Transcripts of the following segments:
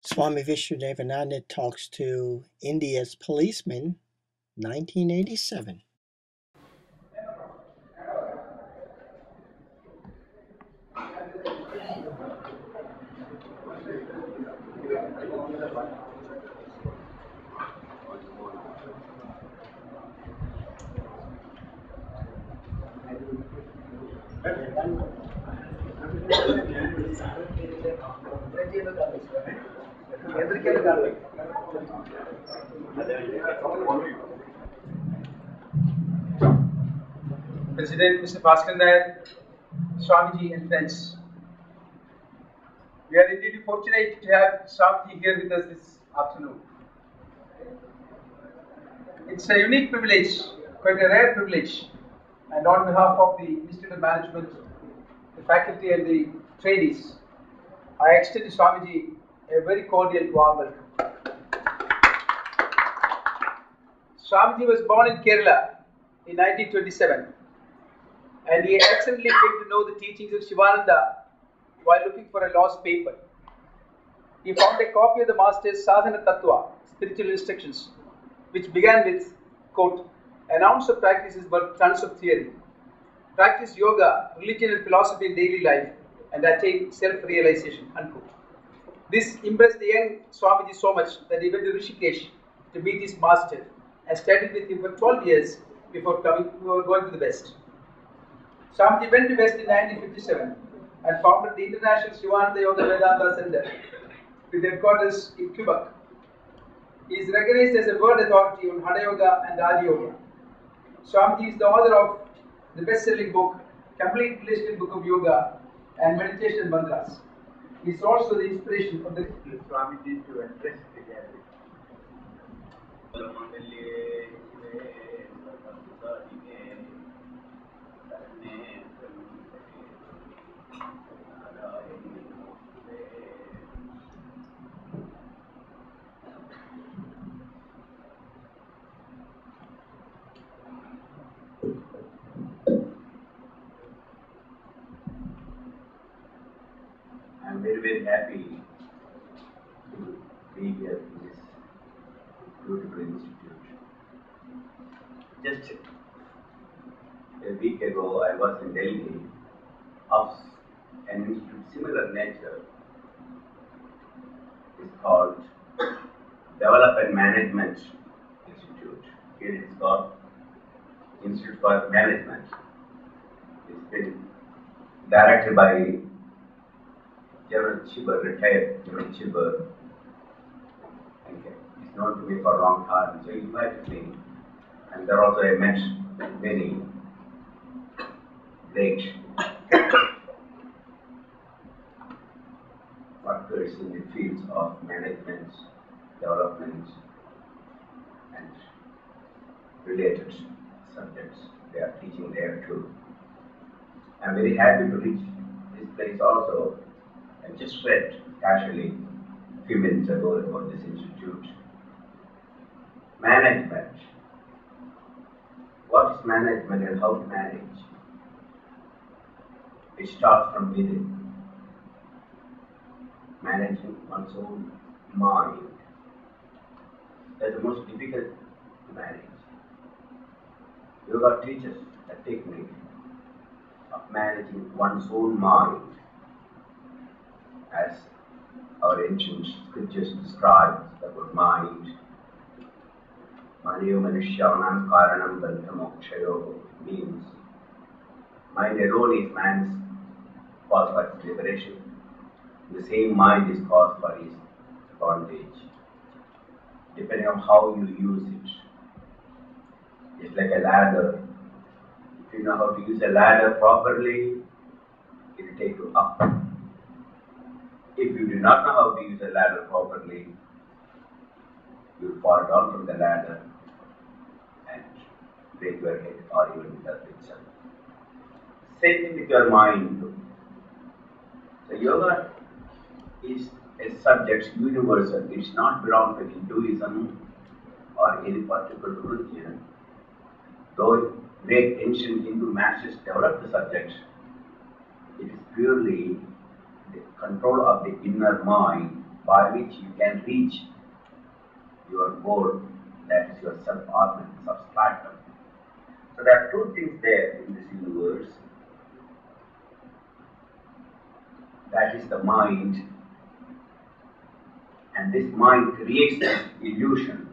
Swami Vishnu-devananda talks to India's Policemen, 1987. President Mr. Bhaskar Nair, Swamiji and friends. We are indeed fortunate to have Swamiji here with us this afternoon. It's a unique privilege, quite a rare privilege, and on behalf of the Institute of Management, the faculty and the trainees, I extend to Swamiji a very cordial warm welcome. Swamiji was born in Kerala in 1927. And he accidentally came to know the teachings of Sivananda while looking for a lost paper. He found a copy of the Master's Sadhana Tattva, spiritual instructions, which began with, quote, "An ounce of practice is worth tons of theory. Practice yoga, religion and philosophy in daily life and attain self-realization," unquote. This impressed the young Swamiji so much that he went to Rishikesh to meet his master and studied with him for 12 years before going to the West. Swamiji went to West in 1957 and founded the International Sivananda Yoga Vedanta Center with headquarters in Quebec. He is recognized as a world authority on Hatha Yoga and Raja Yoga. Swamiji is the author of the best-selling book, Complete Holistic Book of Yoga and Meditation Mantras. He is also the inspiration of the Swamiji to address the gathering. I'm very, very happy to be here in this beautiful institute. Just a week ago, I was in Delhi of an institute similar nature. It's called Development Management Institute. Here it's called Institute for Management. It's been directed by General Chibar, retired General Chibar. He's known to me for a long time, so he invited me. And there also I met many great workers in the fields of management, development, and related subjects. They are teaching there too. I'm very happy to reach this place also. I just read casually a few minutes ago about this institute. Management. What is management and how to manage? It starts from within. Managing one's own mind. That's the most difficult to manage. Yoga teaches a technique of managing one's own mind, as our ancient scriptures describe the word mind. Maniyo Manushyanam Karanam Bandha Mokshayo means mind alone is man's cause for his liberation. The same mind is cause for his bondage, depending on how you use it. It's like a ladder. If you know how to use a ladder properly, it will take you up. If you do not know how to use a ladder properly, you will fall down from the ladder and break your head or even the earth itself. Same thing with your mind too. So yoga is a subject universal. It does not belong to Hinduism or any particular religion. Though great ancient Hindu masters developed the subject, it is purely the control of the inner mind by which you can reach your goal, that is your self-atman, substratum. So there are two things there in this universe. That is the mind, and this mind creates this illusion.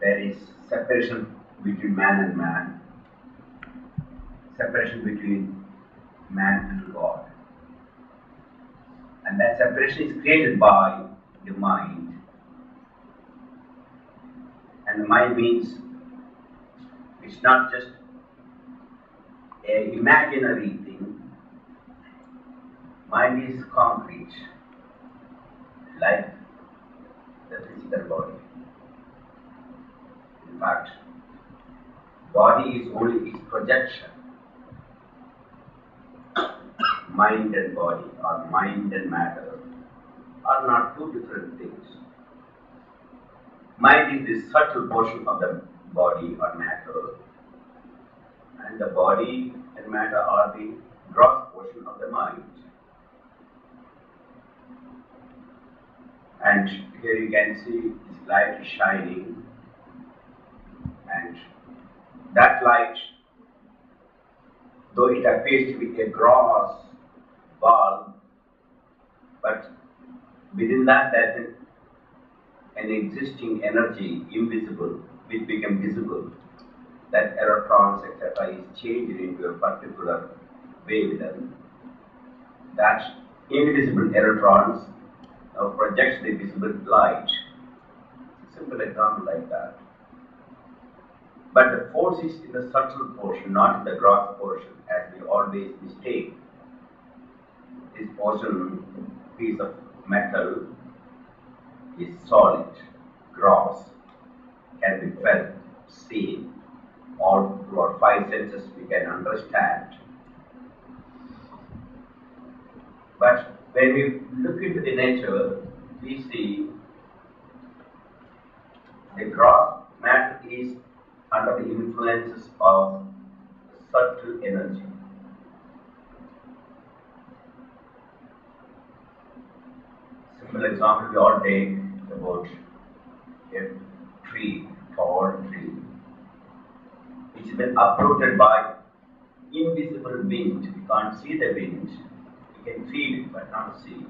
There is separation between man and man, separation between man and God. And that separation is created by the mind. And the mind means it's not just an imaginary thing. Mind is concrete, like the physical body. In fact, body is only its projection. Mind and body, or mind and matter, are not two different things. Mind is the subtle portion of the body or matter, and the body and matter are the gross portion of the mind. And here you can see this light is shining, and that light, though it appears to be a gross ball, but within that there is an existing energy, invisible, which became visible. That electrons, etc., is changed into a particular wavelength. That invisible electrons now projects the visible light. It's a simple example like that. But the force is in the subtle portion, not in the gross portion, as we always mistake. This portion, piece of metal, is solid, gross, can be felt, seen. All through our five senses we can understand. But when we look into the nature, we see the gross matter is under the influences of subtle energy. Simple example we all take about a tree, tall tree, which has been uprooted by invisible wind. We can't see the wind. We can feel it but not see it.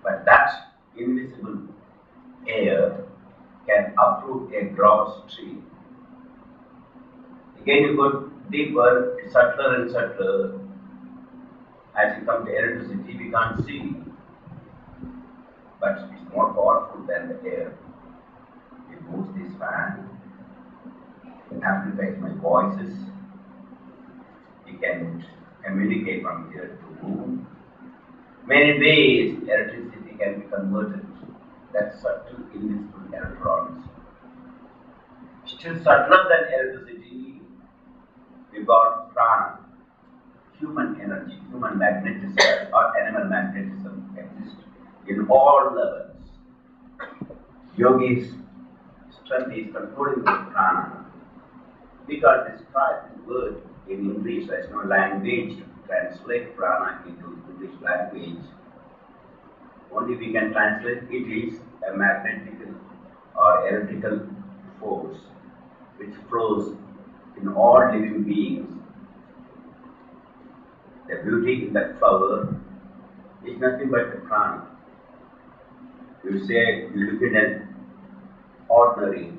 But that invisible air can uproot a gross tree. Again you go deeper, subtler and subtler. As you come to electricity, we can't see, but it's more powerful than the air. It moves this fan, it amplifies my voices, it can communicate from here to moon. Many ways electricity can be converted. That's subtle, invisible electrons. Still subtler than electricity, we got prana, human energy, human magnetism or animal magnetism exists in all levels. Yogi's strength is controlling this prana. We can't describe the word in English. There's no language to translate prana into English language. Only we can translate it is a magnetical or electrical force which flows in all living beings. The beauty in that flower is nothing but the prana. You say, you look at an ordinary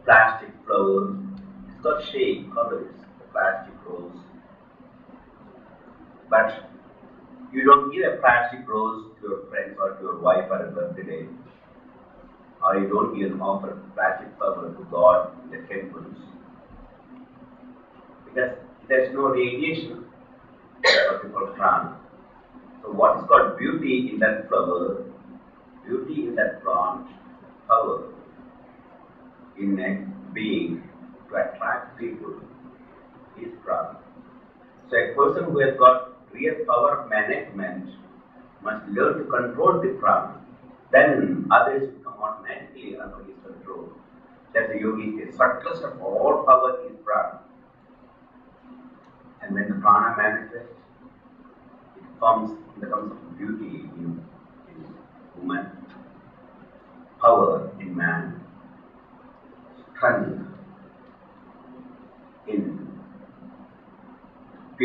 plastic flower, it's got shape, colors, the plastic rose. But you don't give a plastic rose to your friends or to your wife for a birthday, or you don't even offer plastic flower to God in the temples, because there's no radiation, that's what we call prana. So what is called beauty in that flower, beauty in that plant, power in a being to attract people is prana. So a person who has got real power of management must learn to control the prana. Then others become automatically under his control. That's the yogi. The subtlest of all power is prana. And when the prana manifests, it becomes of beauty in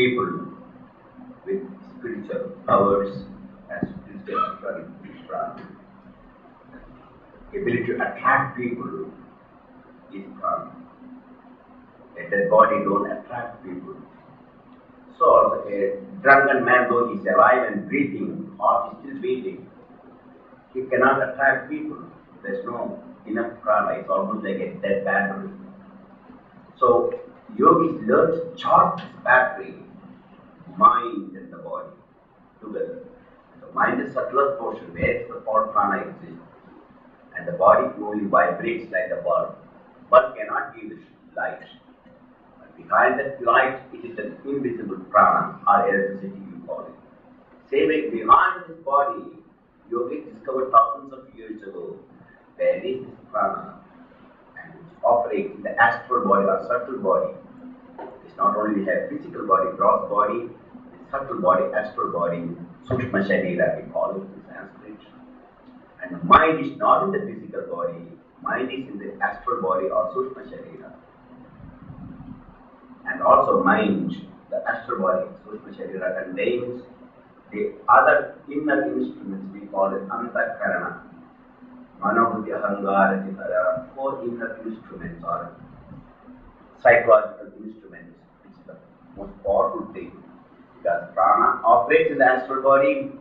people with spiritual powers and spiritual prana. Ability to attract people is prana. A dead body don't attract people. So a drunken man, though he's alive and breathing, heart is still beating, he cannot attract people. There's no enough prana. It's almost like a dead battery. So yogis learn to charge this battery, mind and the body together. So mind is subtler portion where the all prana exists, and the body only vibrates like a bulb. Bulb cannot give light. But behind that light, it is an invisible prana or electricity you call it. Same way, behind this body, yogis discovered thousands of years ago, there is this prana, and it operates in the astral body or subtle body. It's not only we have physical body, gross body, the subtle body, astral body, Sukshma Sharira, we call it in Sanskrit. And the mind is not in the physical body, mind is in the astral body or Sukshma Sharira. And also mind, the astral body, Sukshma Sharira, contains the other inner instruments, we call it Antakarana. Manobuddhi, Ahangara, Chitara, 4 inner instruments or psychological instruments, which is the most powerful thing. Because prana operates in the astral body,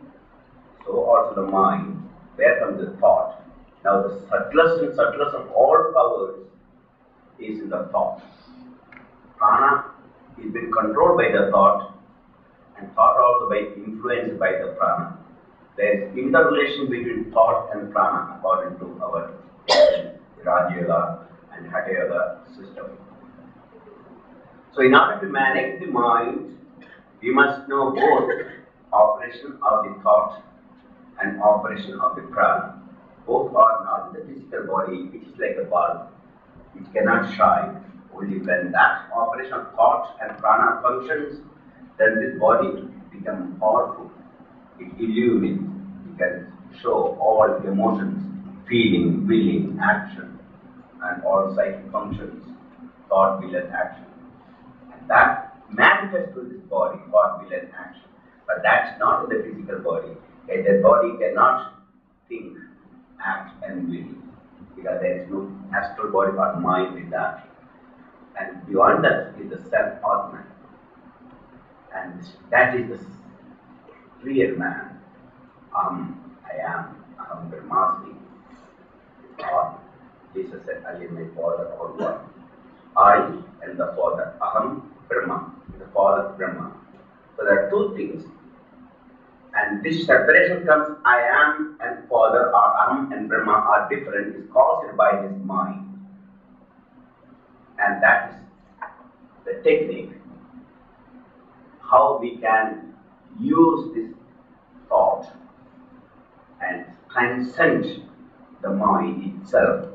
so also the mind. Where comes the thought? Now the subtlest of all powers is in the thought. Prana is being controlled by the thought, and thought also by influenced by the prana. There is interrelation between thought and prana according to our Raja Yoga and Hatha Yoga system. So in order to manage the mind, we must know both operation of the thought and operation of the prana. Both are not in the physical body, which is like a bulb. It cannot shine. Only when that operation of thought and prana functions, then this body becomes powerful. It illuminates. It can show all emotions, feeling, willing, action, and all psychic functions, thought, will, and action. And that manifests to this body, thought, will, and action. But that's not in the physical body. A dead body cannot think, act, and will, because there is no astral body or mind in that. And beyond that is the self-Atman. And that is the real man. I am, Aham Brahmasmi. Or Jesus said, I am my Father, or one. I am the Father, Aham Brahma, the Father Brahma. So there are two things. And this separation comes, I am and Father, or Aham and Brahma are different, is caused by this mind. And that is the technique, how we can use this thought and transcend the mind itself.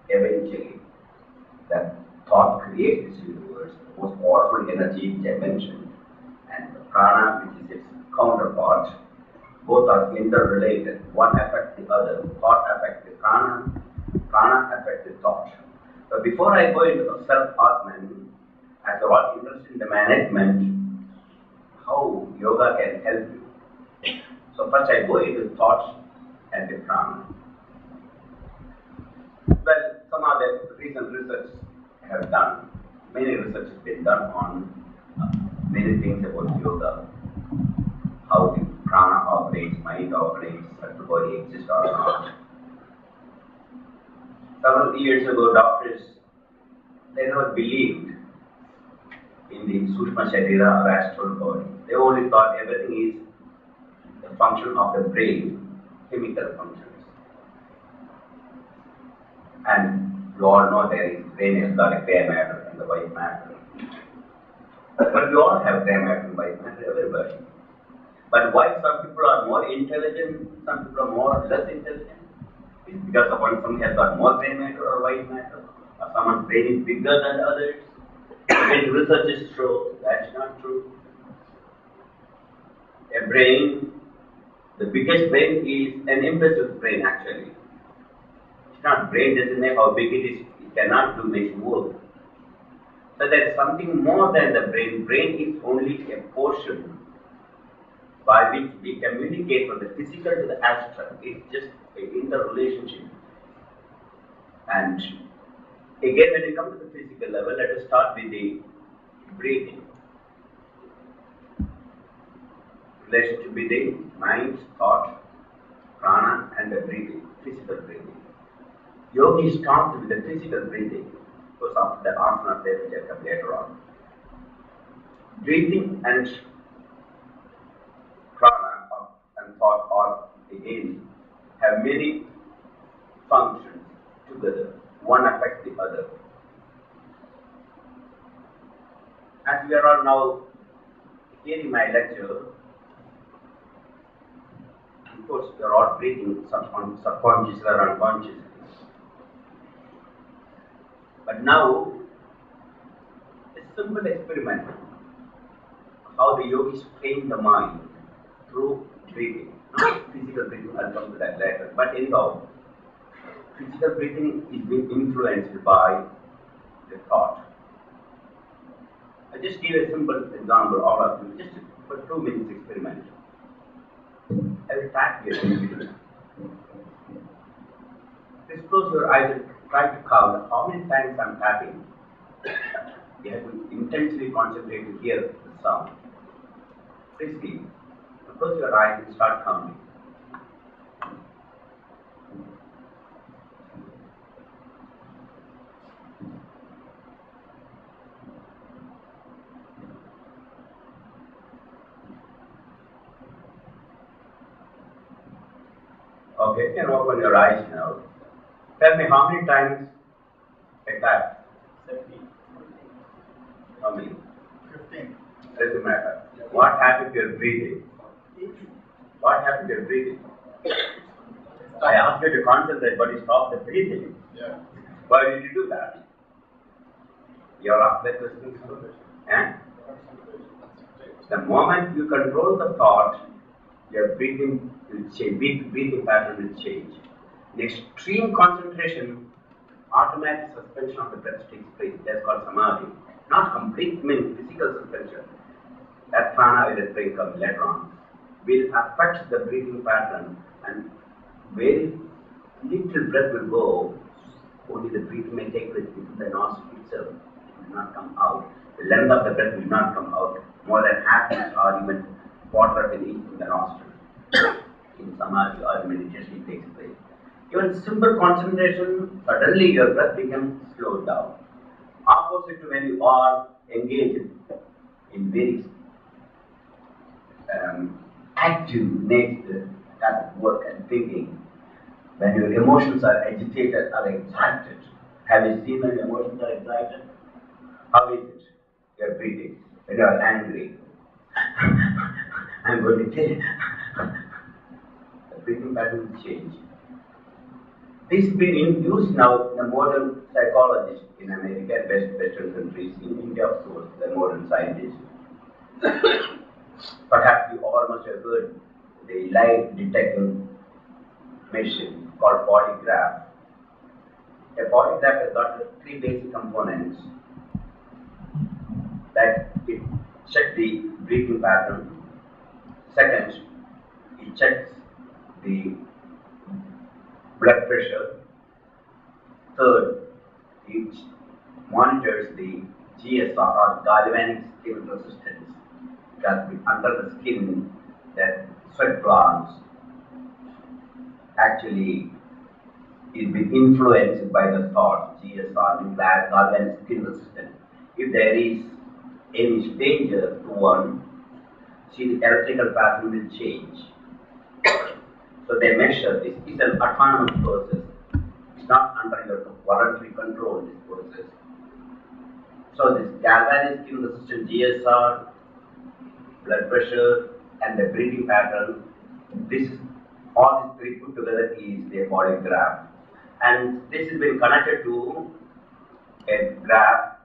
Eventually, that thought creates this universe, the most powerful energy which I mentioned, and the prana, which is its counterpart. Both are interrelated. One affects the other. Thought affects the prana, prana affects the thought. But before I go into the self-Atman, as you're all interested in the management, how yoga can help you. So first I go into thoughts and the prana. Well, some of the recent research have done. Many research has been done on many things about yoga. How the prana operates, mind operates, does the body exist or not. Several years ago, doctors, they never believed in the Sukshma Sharira or astral body. They only thought everything is the function of the brain, chemical functions. And you all know there is brain has got a grey matter and the white matter. But we all have grey matter and white matter, everybody. But why some people are more intelligent, some people are more less intelligent? It's because someone has got more grey matter or white matter, or someone's brain is bigger than others. When researchers show that's not true. A brain, the biggest brain is an imbecile brain actually. It's not brain doesn't know how big it is, it cannot do much work. So there is something more than the brain. Brain is only a portion by which we communicate from the physical to the abstract. It's just an interrelationship. And again, when we come to the physical level, let us start with the breathing. Relationship with the mind, thought, prana, and the breathing, physical breathing. Yogis start with the physical breathing, because after the asanas they will come later on. Breathing and prana and thought are again have many functions together. One affects the other. As we are all now hearing my lecture, of course, we are all breathing subconsciously or unconsciously. But now, a simple experiment, how the yogis train the mind through breathing. Not physical breathing, I'll come to that later. But anyhow, physical breathing is being influenced by the thought. I just give a simple example, all of you, just for 2 minutes experiment. I will tap your breathing. Just close your eyes and try to count how many times I'm tapping. You have to intensely concentrate to hear the sound. Please sleep. Close your eyes and start counting. Okay, you can open your eyes now. Tell me how many times I tap? 17. How many? 15. Doesn't matter. What happened to your breathing? What happened to your breathing? I asked you to concentrate, but you stopped the breathing. Yeah. Why did you do that? You are asked that question before? And the moment you control the thought, your breathing will change, breathing pattern will change. In extreme concentration, automatic suspension of the breath takes place. That's called samadhi. Not complete, physical suspension. That prana will explain later on. Will affect the breathing pattern, and very little breath will go. Only the breathing may take place within the nostril itself. It will not come out. The length of the breath will not come out more than half inch or even quarter of an inch in the nostril. In samadhi or meditation, it takes place. Even simple concentration, suddenly your breath becomes slowed down. Opposite to when you are engaged in very active nature type of work and thinking, when your emotions are agitated or excited. Have you seen when your emotions are excited? How is it? Your breathing. When you are angry, I'm going to kill you. The breathing pattern will change. This has been in use now in the modern psychologists in America and Western countries, in India of course, the modern scientists. Perhaps you all must have heard the lie detecting machine called polygraph. A polygraph has got 3 basic components that it checks the breathing pattern. Second, it checks the blood pressure. Third, it monitors the GSR or galvanic skin resistance. That under the skin, that sweat glands actually is being influenced by the thought, GSR, galvanic skin resistance. If there is any danger to one, see the electrical pattern will change. So they measure this. It's an autonomous process. It's not under your voluntary control, this process. So this galvanic skin resistance, GSR, blood pressure, and the breathing pattern, all these 3 put together is a polygraph. And this has been connected to a graph.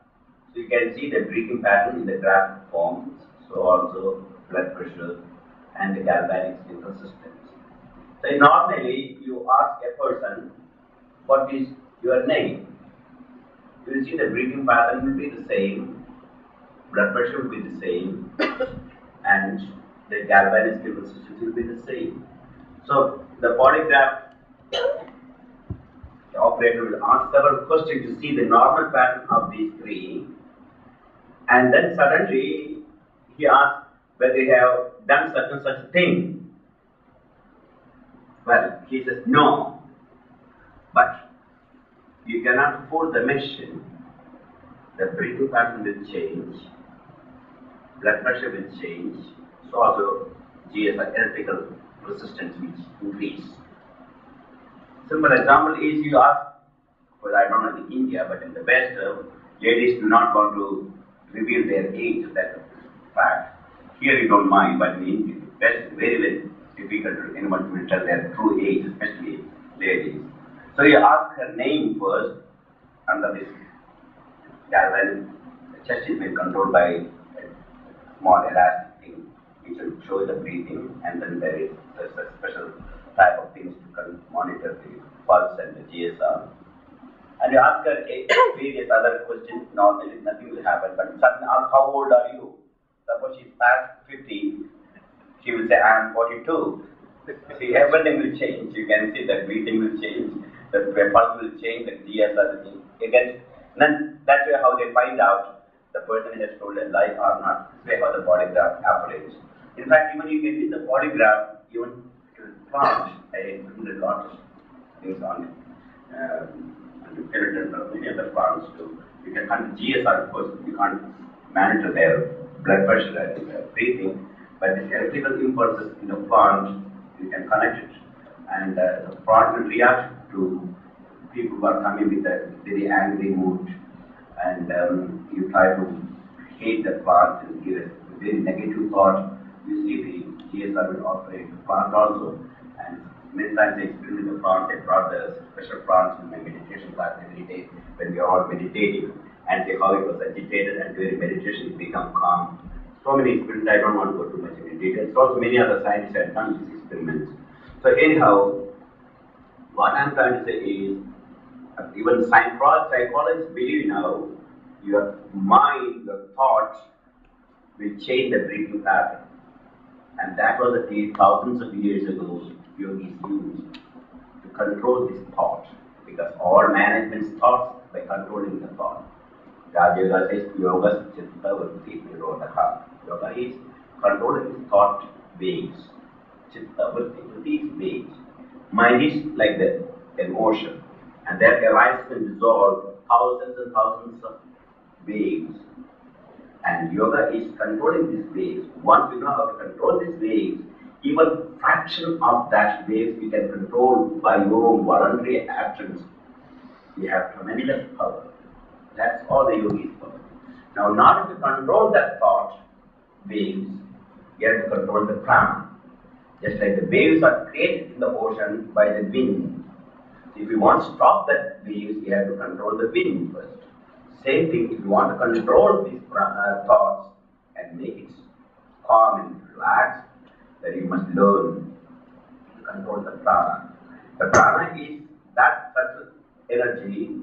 So you can see the breathing pattern in the graph form. So also blood pressure and the galvanic skin resistance. So normally you ask a person, what is your name? you will see the breathing pattern will be the same, blood pressure will be the same, and the galvanic resistance will be the same. So the polygraph, the operator will ask several questions to see the normal pattern of these three, and then suddenly he asks whether you have done such and such a thing. Well, he says no, but you cannot fool the machine. The breathing pattern will change, blood pressure will change, so also GSR electrical resistance will increase. Simple example is you ask, well, I don't know in India, but in the West, ladies do not want to reveal their age, that's a fact. Here you don't mind, but in the West, it's very, very difficult for anyone to tell their true age, especially ladies. So you ask her name first, under this galvanic, the chest is being controlled by a small elastic thing, which will show the breathing, and then there is a special type of things to monitor the pulse and the GSR. And you ask her various other questions, normally nothing will happen, but suddenly ask, how old are you? Suppose she's past 50, she will say, I am 42. See, everything will change. You can see that breathing will change, the pulse will change, the GSR will change. Again, then that's how they find out the person has told a lie or not. This is how the polygraph operates. In fact, even you can see the polygraph, even plants, a lot of things on it. And many other plants too. You can control GSR, of course, you can't monitor their blood pressure and breathing, but this electrical impulses in the plant, you can connect it, and the plant will react to people who are coming with a very angry mood, and you try to hate the plant and give a very negative thought. You see the GSR will operate the plant also, and many times they experiment the plant. They brought the special plants in my meditation class every day when we are all meditating, and see how it was agitated, and during meditation it become calm. So many experiments, I don't want to go too much into details. So also many other scientists have done these experiments. So anyhow, what I'm trying to say is, even psychologists believe now, your mind, your thoughts will change the breathing pattern. And that was the case thousands of years ago, yogis used to control this thought, because all management starts by controlling the thought. Raj Yoga says, Yoga Chitta Vritti Nirodha. Yoga is controlling his thought waves. Chitta Vritti, these waves. Mind is like the emotion, and there arises and dissolve thousands and thousands of waves. And yoga is controlling these waves. Once you know how to control these waves, even fraction of that waves you can control by your own voluntary actions. You have tremendous power. That's all the yogi's power. Now, in order to control that thought waves, you have to control the prana. Just like the waves are created in the ocean by the wind. If you want to stop that waves, you have to control the wind first. Same thing, if you want to control these thoughts and make it calm and relaxed, then you must learn to control the prana. The prana is that subtle energy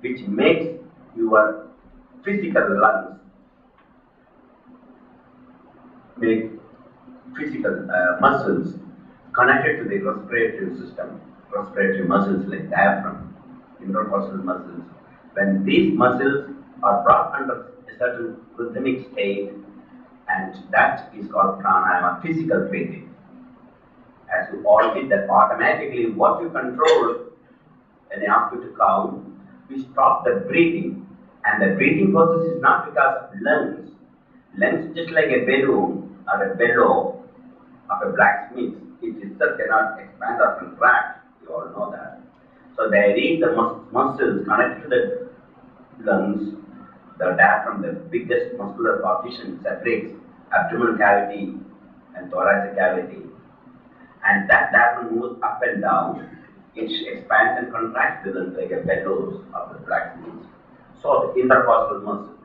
which makes your physical lungs make physical muscles connected to the respiratory system, respiratory muscles like diaphragm, intercostal muscles. When these muscles are brought under a certain rhythmic state, and that is called pranayama, physical breathing. As you all did that automatically, what you control, when they ask you to count, we stop the breathing. And the breathing process is not because of lungs. Lungs is just like a balloon or a bellow of a blacksmith. It itself cannot expand or contract. You all know that. So there is the muscles connected to the lungs, the diaphragm, the biggest muscular partition separates abdominal cavity and thoracic cavity. And that diaphragm moves up and down. It expands and contracts the lungs like a bellows of the blacksmith. So the intercostal muscles.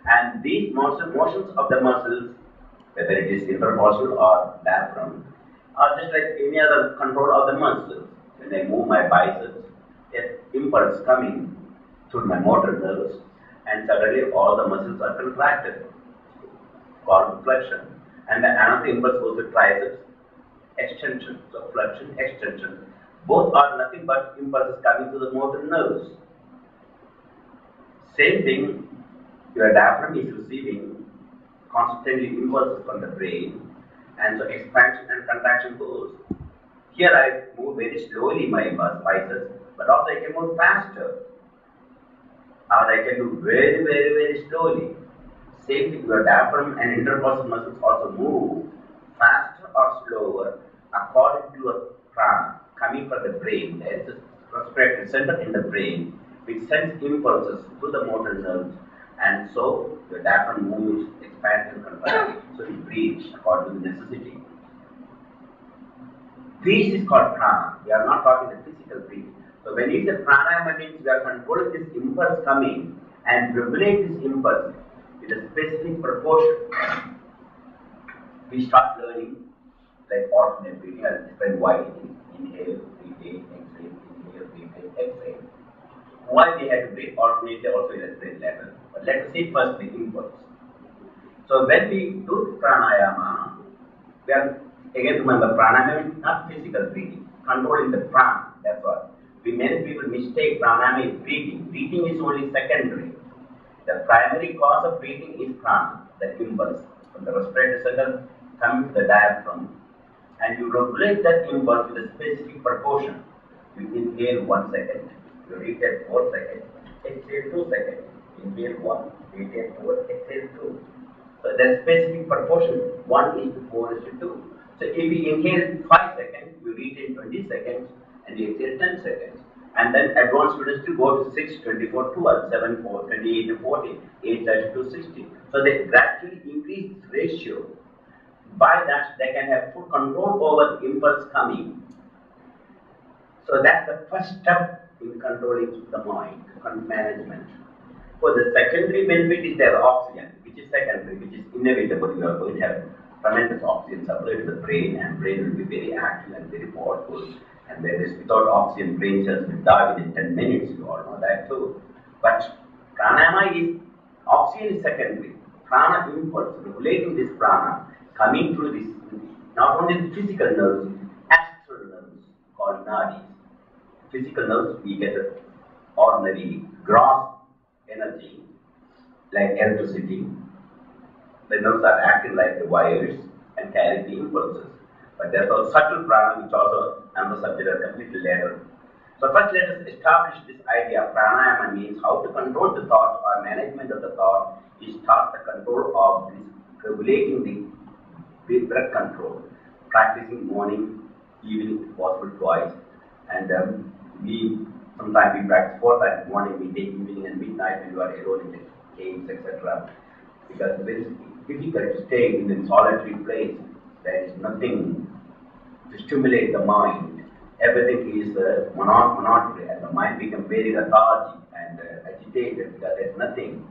And these motions of the muscles, whether it is intercostal or diaphragm, are just like any other control of the muscles. When I move my biceps, an impulse coming through my motor nerves, and suddenly all the muscles are contracted, called flexion. And then another impulse goes to triceps, extension. So flexion, extension. Both are nothing but impulses coming to the motor nerves. Same thing, your diaphragm is receiving constantly impulses from the brain, and so expansion and contraction goes. Here I move very slowly my biceps, but also I can move faster, or I can do very, very, very slowly. Same thing, your diaphragm and intercostal muscles also move faster or slower according to a prana coming from the brain. There is a respiratory center in the brain which sends impulses to the motor nerves, and so the diaphragm moves, expands and contracts. So it breathes according to necessity. This is called prana. We are not talking the physical breathing. So when you say pranayama means we are controlling this impulse coming and regulate this impulse with a specific proportion. We start learning like alternate breathing. I'll explain why it is. Inhale, breathe, exhale, inhale, breathe, exhale. Why we have to breathe alternately also in a straight level. But let us see first the impulse. So when we do pranayama, we are again remember pranayama is not physical breathing, controlling the prana, that's what. Many people mistake pranayama is breathing. Breathing is only secondary. The primary cause of breathing is prana, the impulse. From the respiratory center coming to the diaphragm, and you regulate that impulse with a specific proportion. You inhale 1 second, you retain 4 seconds, exhale 2 seconds. Inhale 1, retain 4, exhale 2. So the specific proportion 1:4:2. So if you inhale 5 seconds, you retain 20 seconds, and you exhale 10 seconds. And then advanced students to go to 6, 24, 12, 7, 4, 28 to 40, 8, 30 to 60. So they gradually increase this ratio. By that, they can have full control over the impulse coming. So that's the first step in controlling the mind, management. For the secondary benefit is their oxygen, which is secondary, which is inevitable. You are going to have tremendous oxygen supply to the brain, and brain will be very active and very powerful. And whereas without oxygen, brain cells will die within 10 minutes. You all know that too. But pranayama is, oxygen is secondary. Prana impulse, regulating this prana, coming through this, not only the physical nerves, astral nerves called nadis. Physical nerves, we get ordinary gross energy like electricity. The nerves are acting like the wires and carry the impulses. But there is also subtle prana, which also another subject are completely later. So first let us establish this idea. Pranayama means how to control the thought or management of the thought is start the control of this regulating the breath control. Practicing morning, evening, if possible twice. And sometimes we practice 4 times, morning, midday, evening and midnight when you are alone in the caves, etc. Because it is difficult to stay in a solitary place. There is nothing to stimulate the mind. Everything is monotony, and the mind becomes very lethargic and agitated because there is nothing.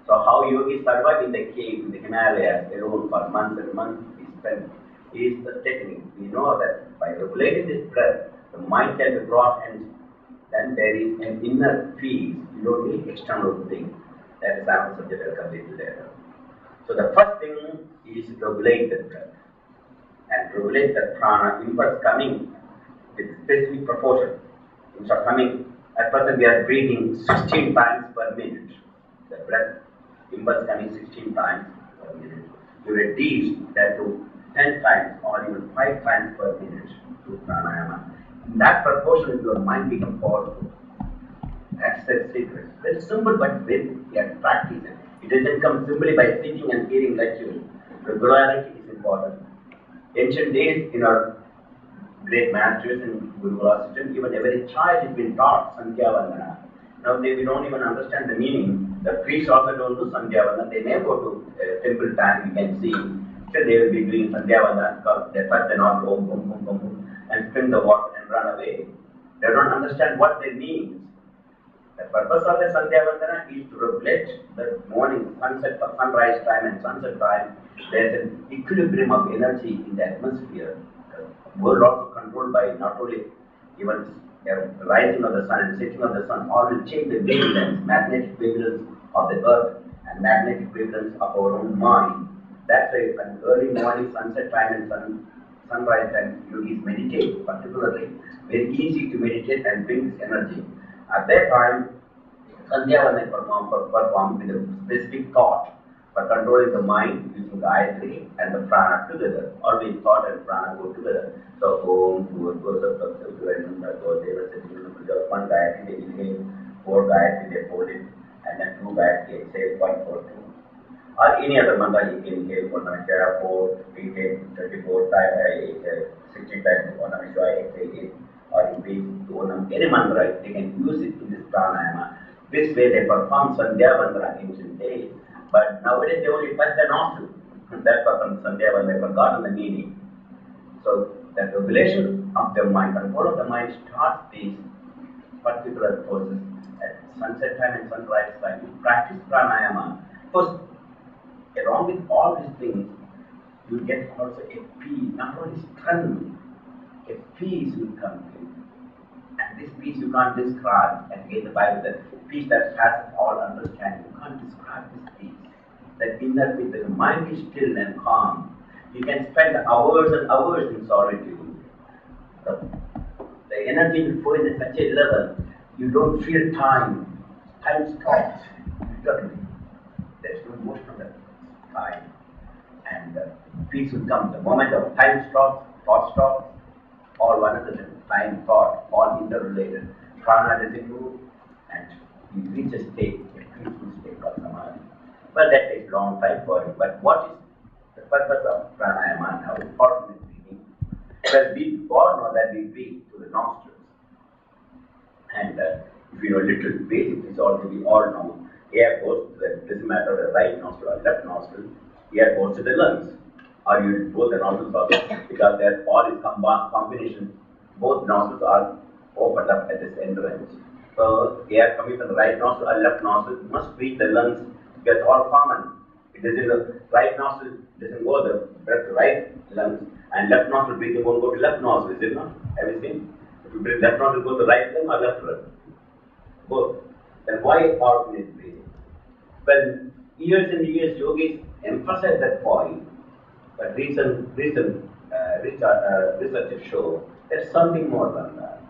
So how yogis survive in the cave, in the Himalayas, alone for months and months is the technique. We know that by regulating this breath, the mind can be brought, and then there is an inner peace. You don't need external thing. That is another subject I'll come to later. So the first thing is regulate the breath. And regulate the prana impulse coming with specific proportion. Instead of coming, at present we are breathing 16 times per minute. The breath impulse coming 16 times per minute. You reduce that to 10 times or even 5 times per minute to pranayama. In that proportion, your mind becomes powerful. That's the secret. Very simple, but very you have to practice it. It doesn't come simply by sitting and hearing lectures. Regularity is important. Ancient days, in our great masters and Gurukula system, even every child has been taught Sandhya Vandana. Now we don't even understand the meaning. The priests also don't do Sandhya Vandana. They never go to temple time, you can see. So they will be doing Sandhya Vandana because they first they not go boom, and spin the water and run away. They don't understand what they mean. The purpose of the Sandhya Vandana is to regulate the morning, sunrise time and sunset time. There is an equilibrium of energy in the atmosphere. The world also controlled by not only even a rising of the sun and setting of the sun, all will change the wavelengths, magnetic wavelengths of the earth and magnetic wavelengths of our own mind. That's why an early morning sunset time and sunrise time, yogis meditate particularly. Very easy to meditate and bring this energy. At that time, Sandhya when they perform with a specific thought for controlling the mind using Gayatri and the prana together. Always thought and prana go together. So Om, one Gayatri they inhale, 4 Gayatri they hold it, and then 2 Gayatri exhale, 1, 4, 2. Or any other mantra you can inhale, 1 Namah 4, retain 34 times, 60 times, 1 Namah exhale 8, or increase to Onam. Any mantra, they can use it in this pranayama. This way they perform Sandhya Vandana in ancient days. But nowadays they only touch the nostril. That's what Sandhya Vandana, they forgotten the meaning. So that regulation of the mind, control of the mind starts these particular process at sunset time and sunrise time. You practice pranayama. First, along with all these things, you get also a peace, not only strength, a peace will come to you. And this peace you can't describe. And again the Bible says, peace that passes all understanding. You can't describe this peace. That inner peace, the mind is still and calm. You can spend hours and hours in solitude. The energy will flow in such a level, you don't feel time. Time stops. Literally. There's no motion of that time. And peace will come. The moment of time stops, thought stops, all one another, time, thought, all interrelated. Prana doesn't move, and you reach a state, a peaceful state called Samadhi. Well, that takes a long time for you. But what is the purpose of pranayama? How important is breathing? Well, we all know that we breathe through the nostrils. And if you know little basic physiology, we all know air goes to the, doesn't matter the right nostril or left nostril, air goes to the lungs. Or you both the nostrils also, because there all is combination, both nostrils are opened up at this entrance. So air coming from the right nostril or left nostril must reach the lungs, because it's all common. It doesn't, the right nostril doesn't go the breath to right lungs, and left nostril breathing won't go to left nostril, is it not? Have you seen? If you breathe left nostril, go to right lung or left lung? Both. Then why alternate breathing? Well, years and years yogis emphasize that point. But recent researchers show there's something more than that.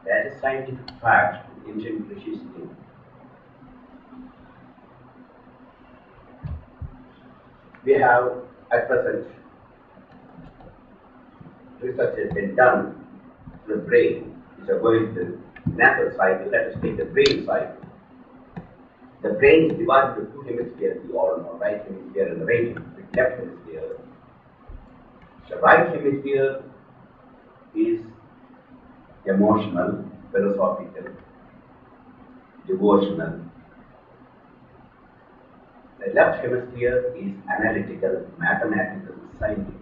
That is scientific fact, ancient rishis knew. We have at present research has been done to the brain. Which are going to the natural cycle, let us take the brain cycle. The brain is divided into 2 hemispheres, you all know, right hemisphere and the left hemisphere. The right hemisphere is emotional, philosophical, devotional. The left hemisphere is analytical, mathematical, scientific.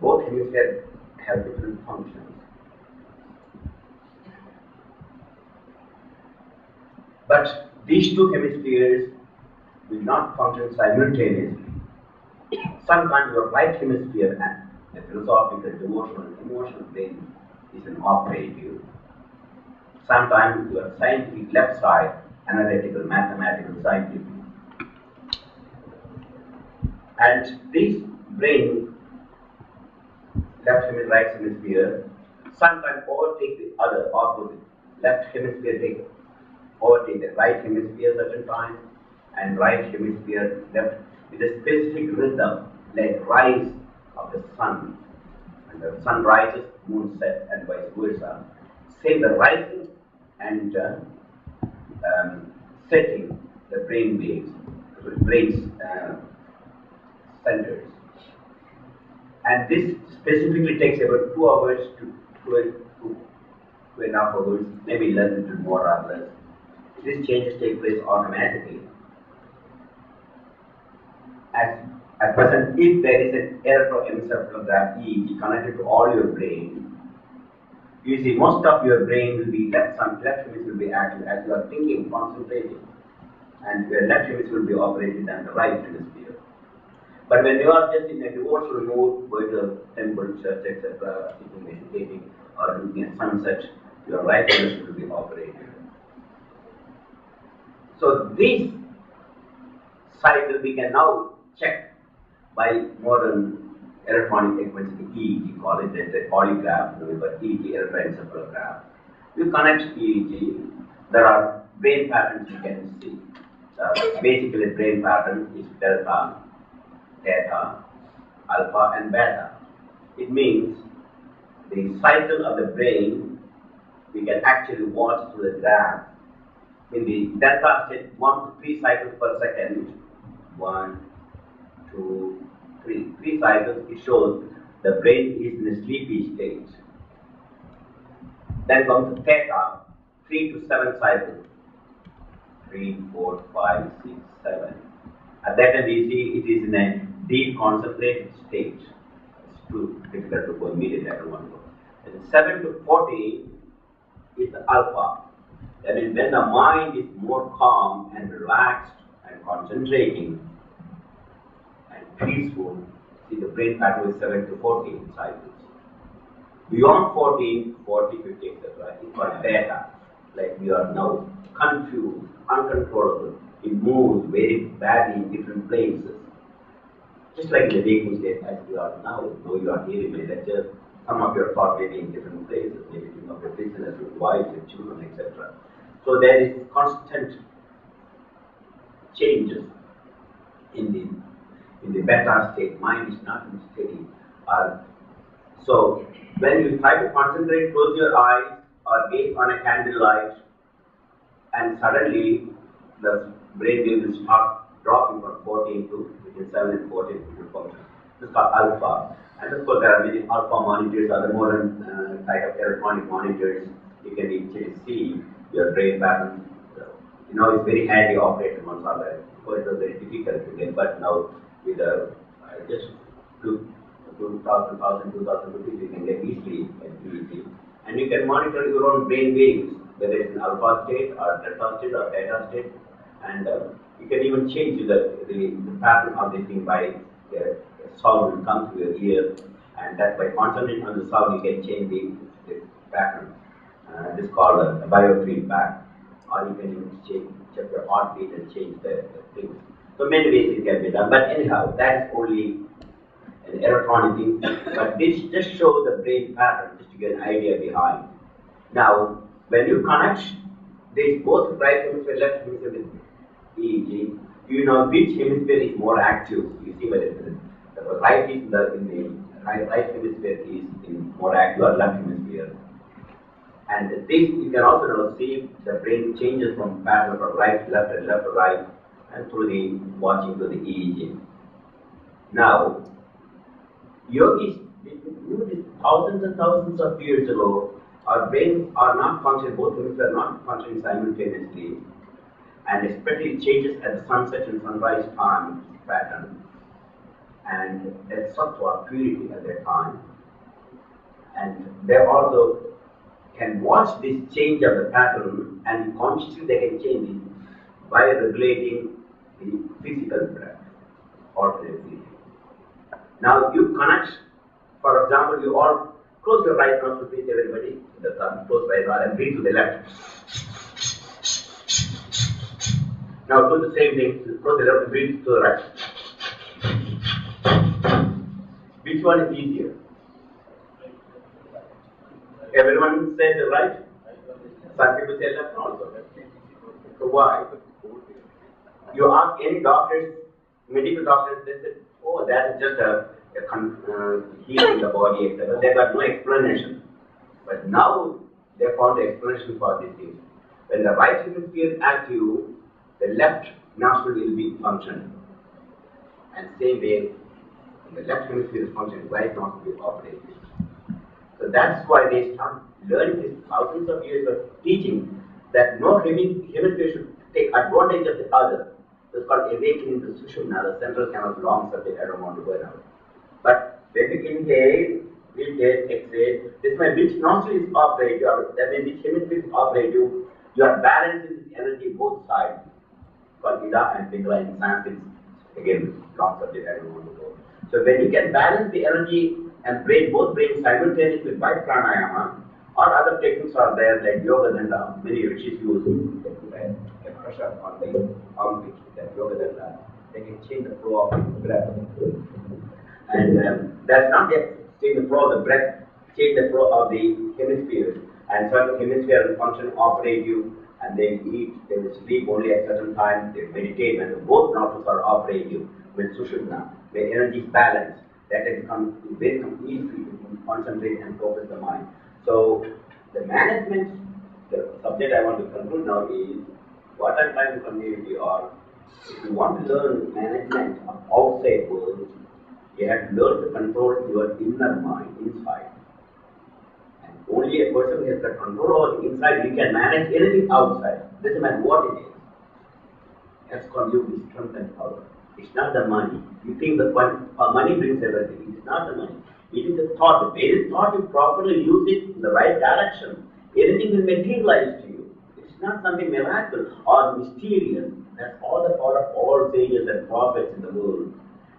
Both hemispheres have different functions. But these 2 hemispheres will not function simultaneously. Sometimes your right hemisphere and the philosophical, devotional, emotional brain is an operative. Sometimes your scientific left side, analytical, mathematical, scientific. And this brain, left hemisphere, right hemisphere, sometimes overtake the other, opposite. Left hemisphere overtake the right hemisphere certain times, and right hemisphere left with a specific rhythm, like rise of the sun. And the sun rises, moon sets, and vice versa. Same the rising and setting the brain waves, the brain's centers. And this specifically takes about 2 hours to 2.5 hours, maybe less, little more or less. These changes take place automatically. At present, if there is an electroencephalogram EEG connected to all your brain, you see most of your brain will be left hemisphere will be active as you are thinking, concentrating, and your left hemisphere will be operated and the right hemisphere. But when you are just in a devotional mood, going to a temple, church, etc., meditating, or looking at sunset, your right hemisphere will be operating. So this cycle we can now check by modern electronic equipment, EEG, call it as a polygraph, remember EEG, electroencephalograph. You connect EEG, there are brain patterns you can see. Basically, brain pattern is delta, theta, alpha, and beta. It means the cycle of the brain we can actually watch through the graph. In the delta state, 1 to 3 cycles per second. 1, 2, 3. 3 cycles, it shows the brain is in a sleepy state. Then comes to theta, 3 to 7 cycles. 3, 4, 5, 6, 7. At that time we see it is in a deep concentrated state. It's too difficult to go immediately, I don't want to go. And 7 to 14 is the alpha. That means when the mind is more calm and relaxed and concentrating and peaceful, see the brain pattern is 7 to 14 cycles. Beyond 14, 40, 50, etc. is called beta. Like we are now confused, uncontrollable. It moves very badly in different places. Just like in the waking state as we are now, though you are hearing my lecture, some of your thought may be in different places, maybe think of your business, your wife, your children, etc. So there is constant changes in the beta state. Mind is not steady. So when you try to concentrate, close your eyes or gaze on a candle light, and suddenly the brain will start dropping from 14 to between 7 and 14 to function. This is called alpha. And of course there are many alpha monitors, other modern type of electronic monitors. You can actually see your brain pattern. You know, it's very handy operated ones are there. Before it was very difficult to get, but now with just 2,000 rupees you can get easily at EEG. And you can monitor your own brain waves, whether it's in alpha state or delta state or theta state. And you can even change the pattern of this thing by sound will come to your ear, and that by concentrating on the sound you can change the pattern. This is called a biofeedback, or you can even check your heartbeat and change the things. So many ways it can be done, but anyhow, that's only an electronic thing. But this just shows the brain pattern, just to get an idea behind. Now, when you connect this both right hemisphere, left hemisphere with EEG, you know which hemisphere is more active. You see whether the right is right hemisphere is in more active or left hemisphere. And this you can also now see the brain changes from pattern from right to left and left to right, and through the watching to the EEG. Now, yogis knew this thousands and thousands of years ago. Our brains are not functioning, both hemispheres are not functioning simultaneously, and especially it changes at the sunset and sunrise time pattern, and there's sattva purity at that time, and they also can watch this change of the pattern, and consciously they can change it by regulating the physical breath, alternate breathing. Now you connect, for example, you all close your right nostril, please, everybody. The thumb, close right nostril and breathe to the left. Now do the same thing, close the left and breathe to the right. Which one is easier? Everyone says the right. Some people say left also. So why? You ask any doctors, medical doctors, they say, oh, that is just a healing the body, etc. They got no explanation. But now they found the explanation for these things. When the right hemisphere is active, the left nostril will be functioning. And same way, when the left hemisphere is functioning, right nostril will operate. So that's why they start learning this thousands of years of teaching that no hemisphere should take advantage of the other. It's called awakening the Sushumna, the central kind of long subject. I don't want to go now. But when you inhale, breathe, exhale, this means which nostril is operative, that means which hemisphere is operative, you are balancing this energy both sides. It's called Ida and Pingala in Sanskrit. Again, long subject, I don't want to go. So when you can balance the energy and both brains simultaneously by pranayama, Or other techniques are there like yoga danda. Many rishis use it. They put a pressure on the armpit with that yoga danda. They can change the flow of the breath. And that's not yet change the flow of the breath, change the flow of the hemispheres. And certain hemispheres will function operative, and they eat, they will sleep only at certain time, they meditate when both nostrils are operative with sushumna, where energy is balanced. That is very easy to concentrate and focus the mind. So the management, the subject I want to conclude now is what I'm trying to convey to you are, if you want to learn management of outside world, you have to learn to control your inner mind inside. And only a person who has the control over the inside, he can manage anything outside. Doesn't matter what it is. That's called you strength and power. It's not the money. You think the money brings everything. It's not the money. It is the thought. The very thought you properly use it in the right direction, anything will materialize to you. It's not something miraculous or mysterious. That's all the power of all sages and prophets in the world.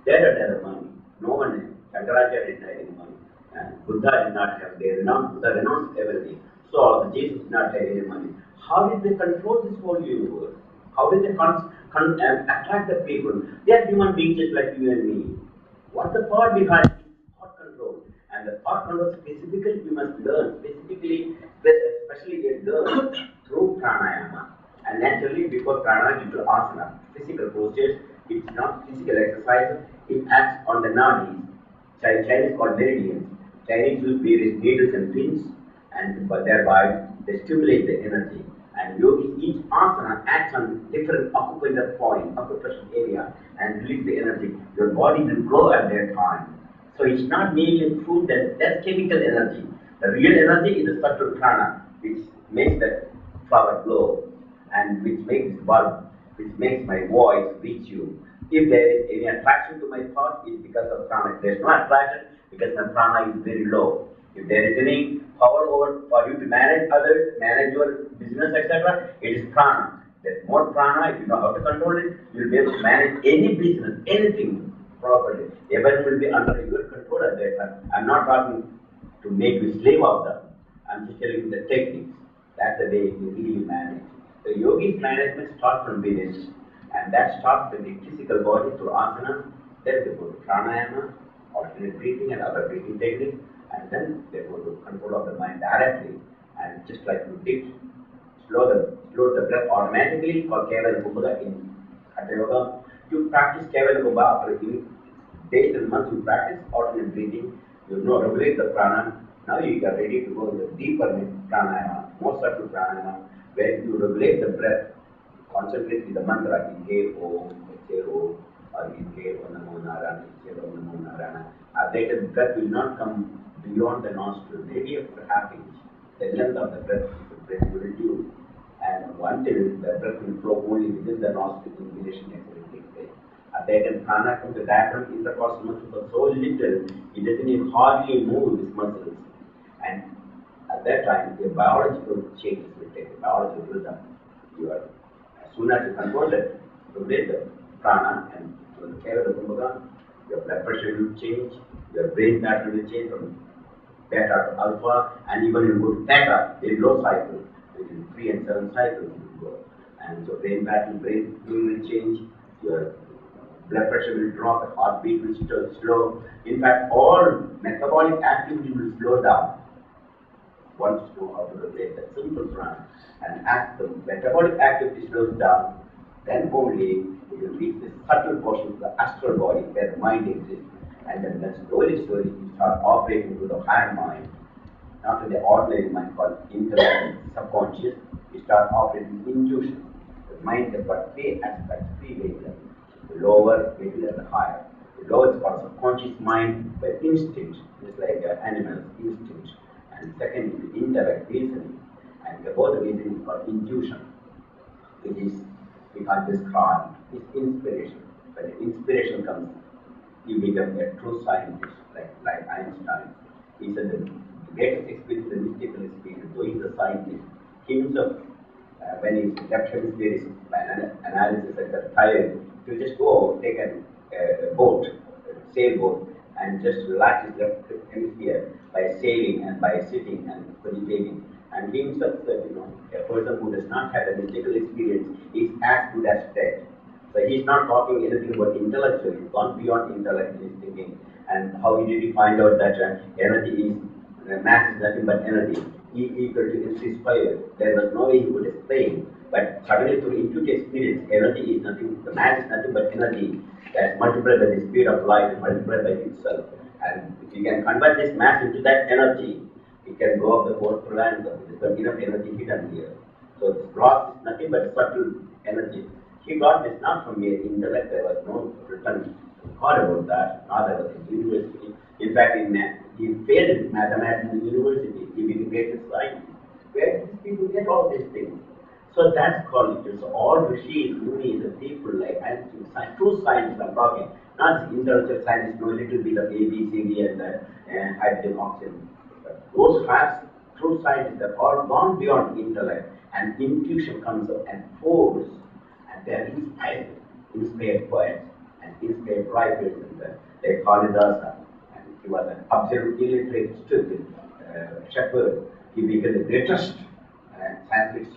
They don't have money. No one, Shankaracharya didn't have any money. And Buddha did not have, Buddha renounced everything. So Jesus did not have any money. How did they control this whole universe? How did they attract the people? They are human beings just like you and me. What's the power behind it? Thought control. And the thought control specifically we must learn, especially a girl, through pranayama. And naturally before pranayama you do asana, physical postures. It's not physical exercise, it acts on the nadis. Chinese called meridians. Chinese use various needles and pins, and thereby they stimulate the energy. And yogis, each asana acts on different acupuncture point, acupressure area, and release the energy. Your body will glow at that time. So it's not merely food, that's chemical energy. The real energy is the subtle prana, which makes the flower glow, and which makes this bulb, which makes my voice reach you. If there is any attraction to my thought, it's because of prana. If there is no attraction, because my prana is very low. If there is any power over for you to manage others, manage your business, etc., it is prana. There's more prana. If you know how to control it, you'll be able to manage any business, anything properly. Everyone will be under your control at that time. I'm not talking to make you slave of them. I'm just telling you the techniques. That's the way you really manage. The yogi's management starts from within, and that starts with the physical body through asana, then they go to pranayama, alternate breathing and other breathing techniques, and then they go to control of the mind directly. And just like you did, slow the breath automatically for Kevala Kumbhaka in Hatha Yoga. You practice Kevala Kumbhaka after a few days and months you practice alternate breathing, you know, regulate the prana. Now you are ready to go in the deeper pranayama, more subtle pranayama, where you regulate the breath, concentrate with the mantra, inhale Om, exhale Om, or inhale Om Namo Narayana, exhale Om Namo Narayana. That the breath will not come beyond the nostril, maybe after half inch. The length of the breath will reduce, and until the breath will flow only within the nostril, inhalation exhalation takes place. At that time, prana comes the diaphragm intercostal muscles are so little, it doesn't even hardly move these muscles. And at that time, the biological changes will take, the biological rhythm. As soon as you control it, you regulate the prana and to the care of the kumbhaka, your blood pressure will change, your brain pattern will change from beta to alpha, and even you go to theta, very low cycle, between 3 and 7 cycles you go. And so brain pattern, brain will change, your blood pressure will drop, the heartbeat will slow. In fact, all metabolic activity will slow down. Once you know how to regulate that simple prana. And as the metabolic activity slows down, then only you will reach the subtle portion of the astral body where the mind exists. And then slowly you start operating to the higher mind, not in the ordinary mind called intellect, subconscious. You start operating intuition. The mind has got 3 aspects, 3 wavelengths. The lower, middle, and the higher. The lower is called subconscious mind, by instinct, just like animals, instinct. And second is the intellect, reasoning. And above the reasoning is called intuition. It is, we can't describe, it's inspiration. When the inspiration comes, you become a true scientist, like Einstein. He said that the greatest experience is the mystical experience, though he's a scientist. He himself, when his left hemisphere is analysis at that time, he will just go take a boat, a sailboat, and just relax his left hemisphere. by sailing and by sitting and meditating. And he himself said, a person who does not have a mystical experience is as good as dead. So he's not talking anything about intellectual, he's gone beyond intellect in his thinking. And how did he find out that energy is, mass is nothing but energy, E equal to MC squared. There was no way he could explain. But suddenly through intuitive experience, energy is nothing, the mass is nothing but energy that's multiplied by the speed of light and multiplied by itself. And if you can convert this mass into that energy, it can go up the whole planet. There's got enough energy hidden here. So this block is nothing but subtle energy. He got this not from mere intellect, there was no written record about that, nor there was a university. In fact, he failed in mathematics in the university, he became great scientist. Where did these people get all these things? So that's called it. So all rishis, munis, and people like true scientists I'm talking, not intellectual scientists know a little bit of A, B, C, D and hydrogen, oxygen. But those true scientists have all gone beyond intellect, and intuition comes up and force, and they are inspired poets and inspired writers, and like Kalidasa, and he was an absolutely illiterate, stupid shepherd. He became the greatest Sanskrit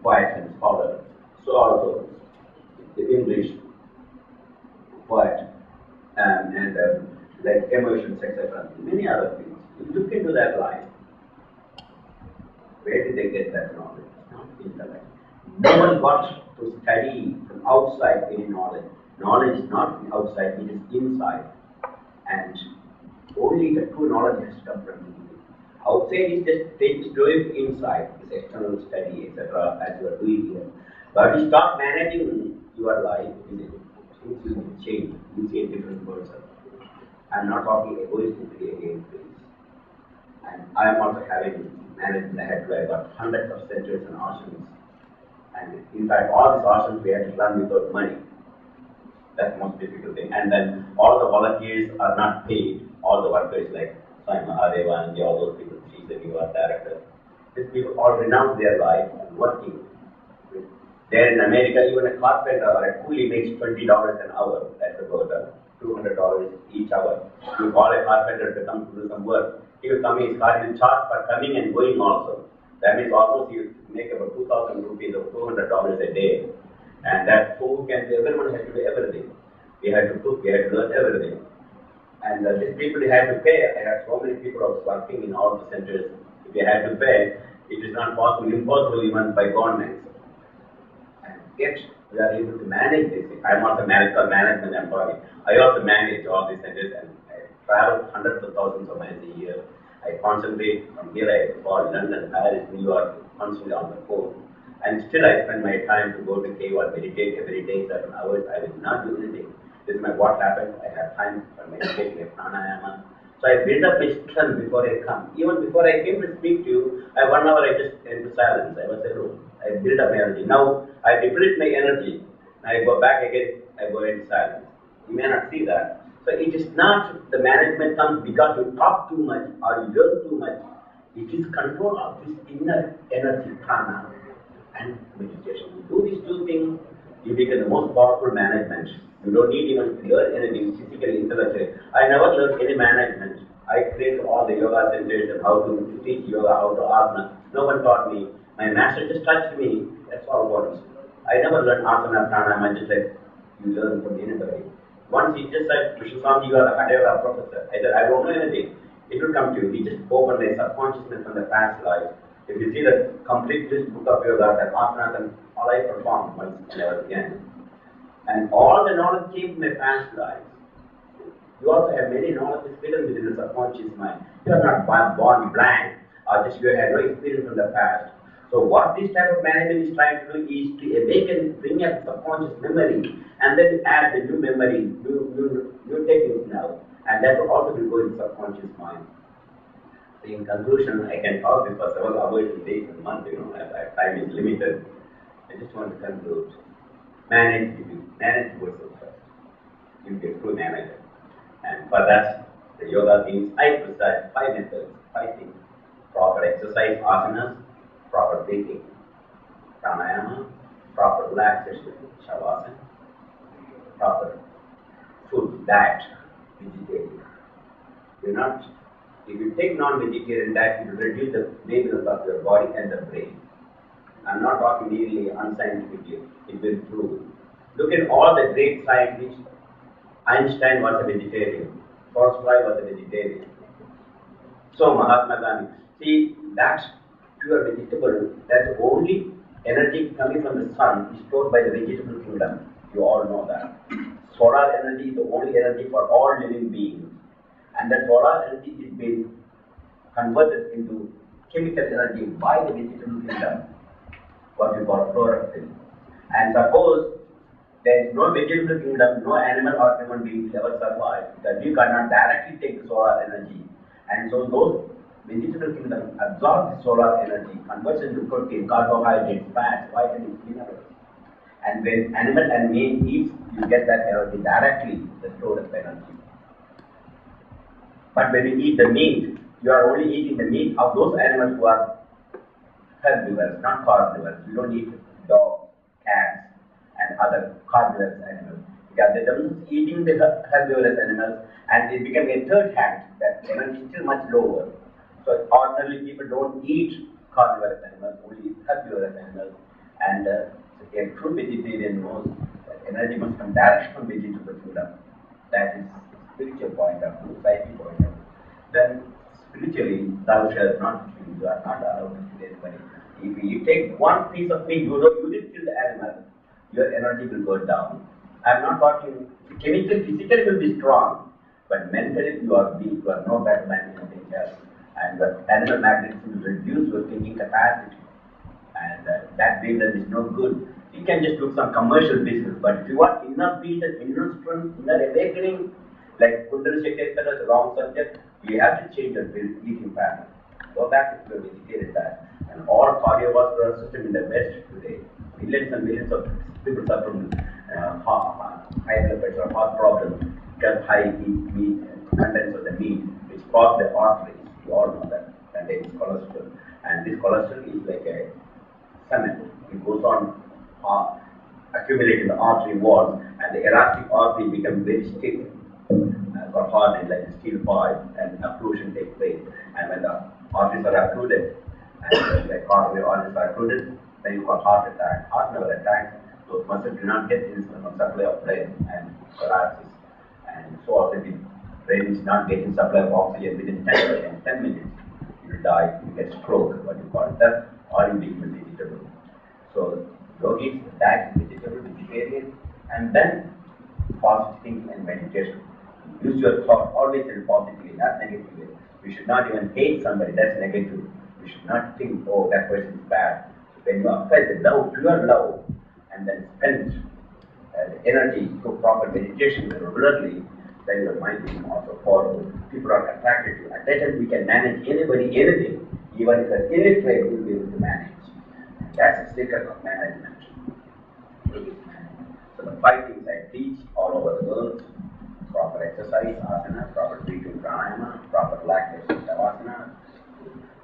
poet and scholar. So also the English poet and like emotions, etc. Many other things. You look into that life. Where did they get that knowledge? Not intellect. No one got to study from outside any knowledge. Knowledge is not outside, it is inside. And only the true knowledge has to come from within. Outside is just doing inside, this external study, etc., as you are doing here. But you start managing your life, things will change. You see a different person. I'm not talking egoistically again, please. And I am also having managed the head where I got hundreds of centers and ashrams. And in fact, all these ashrams we had to run without money. That's the most difficult thing. And then all the volunteers are not paid. All the workers like Swami Mahadeva and all those people, she's the new art director. These people all renounce their life and working. There in America, even a carpenter or a coolie makes $20 an hour. That's about $200 each hour. You call a carpenter to come to do some work. He will come, his car will charge for coming and going also. That means almost you make about 2,000 rupees or $200 a day. And that's who can do, everyone has to do everything. We had to cook, we had to learn everything. And these people had to pay. I had so many people who was working in all the centers. If they had to pay, it is not possible, impossible even by governments. And yet, we are able to manage this. I'm also management employee. I also manage all these centers and I travel hundreds of thousands of miles a year. I concentrate from here, I call London, Paris, New York, constantly on the phone. And still I spend my time to go to cave or meditate every day, 7 hours. I will not do anything. This is my what happens. I have time for meditating, pranayama. So I build up my strength before I come. Even before I came to speak to you, 1 hour I just into silence. I was alone. I build up my energy. Now I deplete my energy. I go back again, I go into silence. You may not see that. So it is not the management comes because you talk too much or you learn too much. It is control of this inner energy, prana, and meditation. You do these two things, you become the most powerful management. You don't need even to learn anything physically, intellectually. I never learned any management. I created all the yoga centers and how to teach yoga, how to asana. No one taught me. My master just touched me. That's all what is. I never learned asana, pranayama, just like you learn from anybody. Once he just said, Vishnu-devananda, you are the Hadeva professor. I said, I don't know anything. It will come to you. He just opened my subconsciousness from the past life. If you see the complete list book of yoga, that asanas and all I performed once and never again. And all the knowledge came from my past lives. You also have many knowledge hidden within the subconscious mind. You are not born blank, or just you had no experience from the past. So what this type of management is trying to do is to awaken, bring up subconscious memory, and then add the new memory, new techniques now, and that will also be going to subconscious mind. So in conclusion, I can talk this for several hours and days and months, as time is limited. I just want to conclude. Manage yourself first. You be a true manager. And for that, the yoga means I prescribe 5 methods, 5 things. Proper exercise, asanas, proper breathing, pranayama, proper relaxation, shavasana, proper food, diet, vegetarian. Do not If you take non-vegetarian diet, it will reduce the wavelength of your body and the brain. I'm not talking merely unscientifically. It will prove. Look at all the great scientists. Einstein was a vegetarian. Tolstoy was a vegetarian. So Mahatma Gandhi. See, that's pure vegetable. That's only energy coming from the sun is stored by the vegetable kingdom. You all know that. Solar energy is the only energy for all living beings. And that solar energy is being converted into chemical energy by the vegetable kingdom, what we call chlorophyll. And suppose there is no vegetable kingdom, no animal or human being will ever survive, because we cannot directly take the solar energy. And so those vegetable kingdom absorb the solar energy, converts into protein, carbohydrates, fats, vitamins, minerals. And when animal and man eats, you get that energy directly, the stored of energy. But when you eat the meat, you are only eating the meat of those animals who are herbivores, not carnivores. You don't eat dogs, cats, and other carnivorous animals. Because they are eating the herbivorous animals, and it becomes a third hand. That energy is still much lower. So ordinarily people don't eat carnivorous animals, only eat herbivorous animals. And a true vegetarian knows that energy must come direct from vegetable kingdom. That is spiritual point of view, psychic point of view. Then spiritually, thou shalt not kill. You are not allowed to kill anybody. If you take one piece of meat, you didn't kill the animal, your energy will go down. I am not talking chemical, physically will be strong, but mentally you are weak, you are no better than anything else. And the animal magnetism will reduce your thinking capacity. And that way that is no good. You can just do some commercial business, but if you want inner peace and inner strength, inner awakening, like Kundalini Shakti is a wrong subject, you have to change your eating pattern. Go back to your vegetarian diet. And all cardiovascular system in the West today, millions and millions of people suffer from high blood pressure, heart problems, because high meat contents of the meat, which clog the arteries. You all know that contains cholesterol. And this cholesterol is like a cement. It goes on accumulating the artery walls, and the elastic artery becomes very stiff, or hardened like a steel pipe, and occlusion takes place. And when the arteries are occluded, and the coronary arteries are occluded, then you got heart attack. Heart never attacks. Those muscles do not get enough supply of blood and collapses. And so often the brain is not getting supply of oxygen within 10 minutes. You will die, you get stroke, what you call that, or you become vegetable. So yogis, diet is vegetarian, and then positive thinking and meditation. Use your thought always in positively, not negatively. We should not even hate somebody, that's negative. We should not think, oh, that person is bad. So when you apply the love, pure love, and then spend the energy through proper meditation regularly, then your mind is also powerful. People are attracted to you. At that time, we can manage anybody, anything. Even if an illiterate will be able to manage. That's the secret of management. So the 5 things I teach all over the world: proper exercise, asana, proper breathing, pranayama, proper relaxation, shavasana,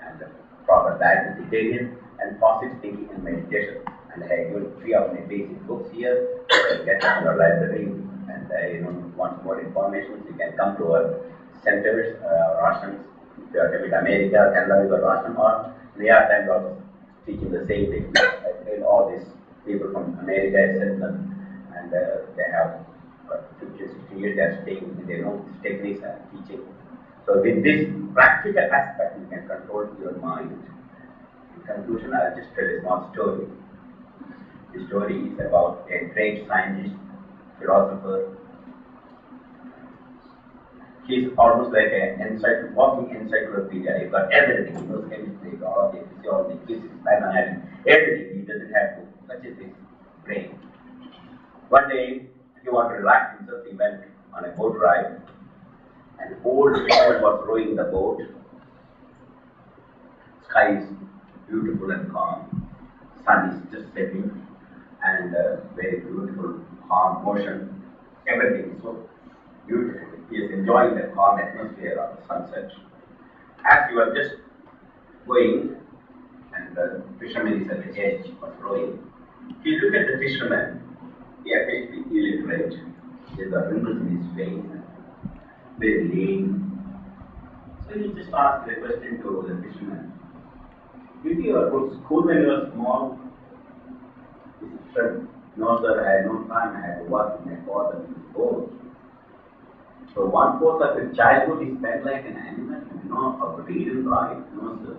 and proper diet, vegetarian, and positive thinking and meditation. And I give 3 of my basic books here. Get to your library, and want more information, you can come to our centers, ashrams. If you are in America, Canada, you are ashram, or New York Times also teaching the same thing. I train all these people from America, and they have 50, 60 years they are staying, they know these techniques and teaching. So with this practical aspect, you can control your mind. In conclusion, I'll just tell a small story. The story is about a great scientist, philosopher. He's almost like an walking encyclopedia. He's got everything. He knows chemistry, biology, physiology, physics, mathematics, everything. He doesn't have to. Such is his brain. One day, he wanted to relax himself. He went on a boat ride. An old fisherman was rowing the boat. Sky is beautiful and calm. Sun is just setting. And very beautiful, calm motion. Everything is so beautiful. He is enjoying the calm atmosphere of the sunset. As he was just going, and the fisherman is at the edge, was rowing. He looked at the fisherman. He appeared to be illiterate. There were wrinkles in his face, very lean. So he just asked a question to the fisherman. Did you ever go to school when you were small? He said, no sir, I had no time, I had to work with my father in his boat. So 1/4 of your childhood is spent like an animal, how to read and write, no sir.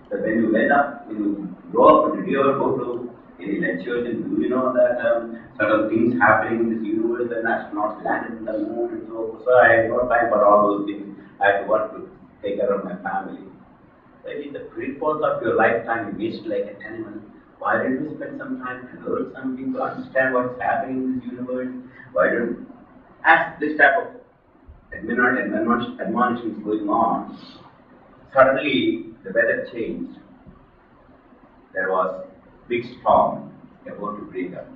So when you went up, when you grow up, did you ever go to any lectures and do you know that certain things happening in this universe and astronauts landed in the moon and so I had no time for all those things. I had to work to take care of my family. So it is the 3/4 of your lifetime you waste like an animal. Why don't you spend some time to learn something, to understand what's happening in this universe? Why don't as this type of admonition is going on, suddenly the weather changed. There was big storm about to break up,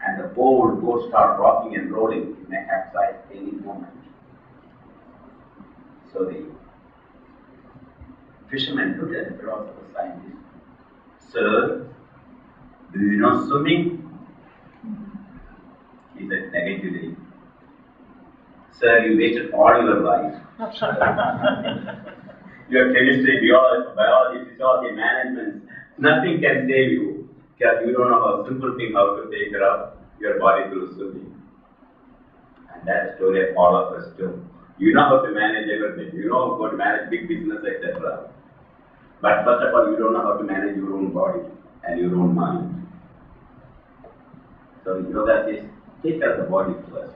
and the whole boat started rocking and rolling. It may capsize any moment. So the fisherman looked at the philosopher scientist. Sir, do you know swimming? He said negatively. Sir, you wasted all your life. Your chemistry, biology, physiology, management, nothing can save you because you don't know a simple thing how to take care of your body through swimming. And that's the story of all of us too. You know how to manage everything. You know how to manage big business, etc. But first of all, you don't know how to manage your own body and your own mind. So yoga says, take care of the body first.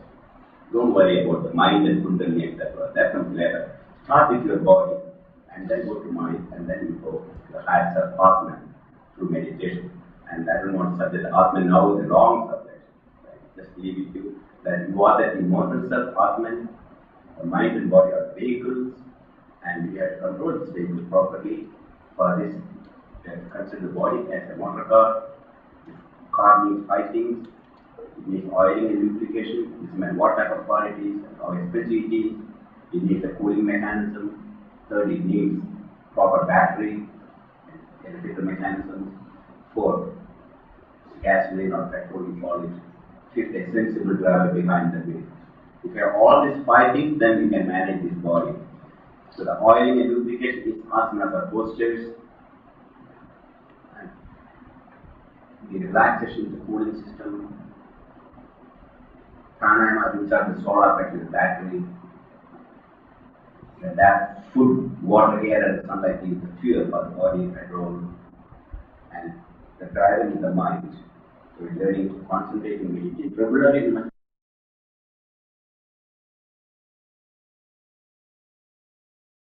Don't worry about the mind and kundalini, etc. That comes later. Start with your body and then go to mind and then you go to the higher self Atman through meditation. And I don't want to subject Atman now is a long subject. Right? Just leave it to that you are that immortal self Atman. The mind and body are vehicles and we have to control this vehicle properly. For this, we have to consider the body as a motor car. This car needs 5 things. It needs oiling and lubrication. This means what type of car it is, how expensive it is. It needs a cooling mechanism. Third, it needs proper battery and electrical mechanism. Fourth, gasoline or petrol we call it. Fifth, a sensible driver behind the wheel. If you have all these 5 things, then you can manage this body. So the oiling and lubrication is asanas or postures. And the relaxation is the cooling system. Pranayama, which are the solar effect with battery. That food, water, air, and the sunlight is the fuel for the body, petrol. And the driving is the mind. So we're learning to concentrate and meditate regularly.